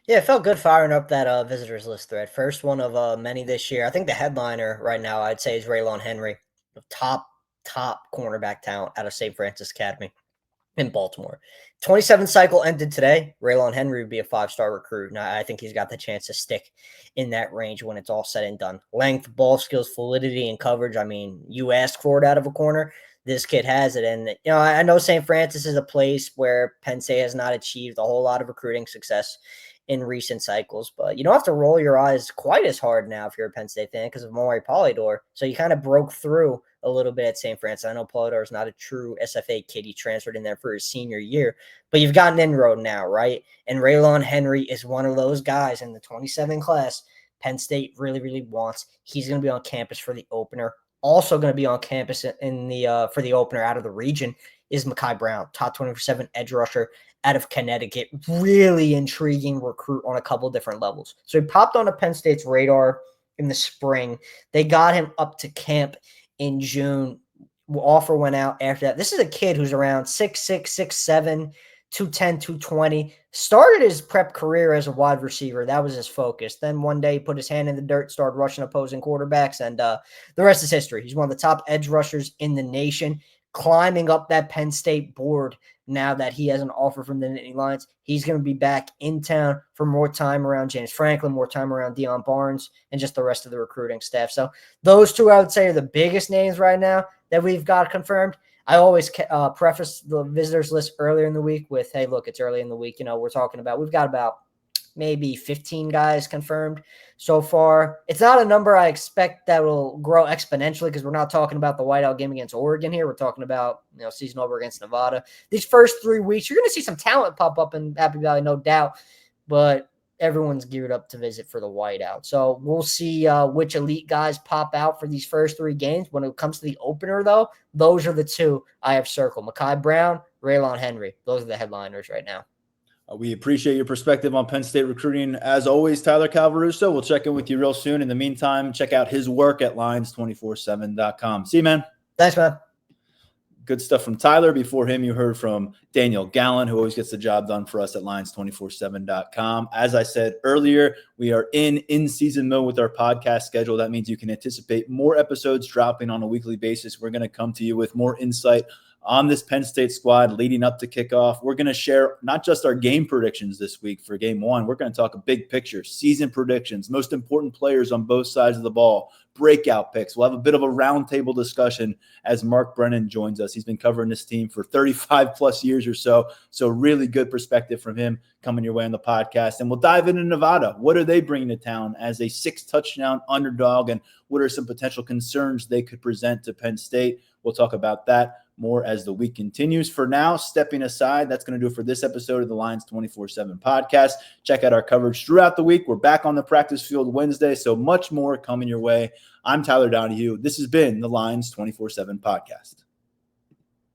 Yeah, it felt good firing up that visitors list thread. First one of many this year. I think the headliner right now, I'd say, is Raylon Henry, top cornerback talent out of St. Francis Academy in Baltimore. 27th cycle ended today. Raylon Henry would be a 5-star recruit. Now, I think he's got the chance to stick in that range when it's all said and done. Length, ball skills, fluidity, and coverage. I mean, you ask for it out of a corner. This kid has it. And, I know St. Francis is a place where Penn State has not achieved a whole lot of recruiting success in recent cycles, but you don't have to roll your eyes quite as hard now if you're a Penn State fan because of Maury Polydor. So you kind of broke through a little bit at St. Francis. I know Polydor is not a true SFA kid. He transferred in there for his senior year, but you've got an inroad now, right? And Raylon Henry is one of those guys in the 27 class Penn State really, really wants. He's going to be on campus for the opener. Also going to be on campus in the for the opener out of the region is Mekhi Brown, top 24/7 edge rusher out of Connecticut. Really intriguing recruit on a couple different levels. So he popped onto Penn State's radar in the spring. They got him up to camp in June. Offer went out after that. This is a kid who's around 6'6", 6'7", 210, 220. Started his prep career as a wide receiver. That was his focus. Then one day he put his hand in the dirt, started rushing opposing quarterbacks, and the rest is history. He's one of the top edge rushers in the nation. climbing up that Penn State board now that he has an offer from the Nittany Lions. He's going to be back in town for more time around James Franklin, more time around Deion Barnes, and just the rest of the recruiting staff. So those two, I would say, are the biggest names right now that we've got confirmed. I always preface the visitors list earlier in the week with, hey, look, it's early in the week. We're talking about, we've got about maybe 15 guys confirmed so far. It's not a number I expect that will grow exponentially because we're not talking about the whiteout game against Oregon here. We're talking about, season over against Nevada. These first 3 weeks, you're going to see some talent pop up in Happy Valley, no doubt, but everyone's geared up to visit for the whiteout. So we'll see which elite guys pop out for these first 3 games. When it comes to the opener, though, those are the 2 I have circled. Mekhi Brown, Raylon Henry. Those are the headliners right now. We appreciate your perspective on Penn State recruiting. As always, Tyler Calvaruso. We'll check in with you real soon. In the meantime, check out his work at lions247.com. See you, man. Thanks, man. Good stuff from Tyler. Before him, you heard from Daniel Gallen, who always gets the job done for us at lions247.com. As I said earlier, we are in-season mode with our podcast schedule. That means you can anticipate more episodes dropping on a weekly basis. We're going to come to you with more insight on this Penn State squad leading up to kickoff. We're going to share not just our game predictions this week for game 1. We're going to talk a big picture, season predictions, most important players on both sides of the ball, breakout picks. We'll have a bit of a roundtable discussion as Mark Brennan joins us. He's been covering this team for 35 plus years or so. So really good perspective from him coming your way on the podcast. And we'll dive into Nevada. What are they bringing to town as a 6-touchdown underdog? And what are some potential concerns they could present to Penn State? We'll talk about that more as the week continues. For now, stepping aside, that's going to do it for this episode of the Lions 24/7 podcast. Check out our coverage throughout the week. We're back on the practice field Wednesday, so much more coming your way. I'm Tyler Donahue. This has been the Lions 24/7 podcast.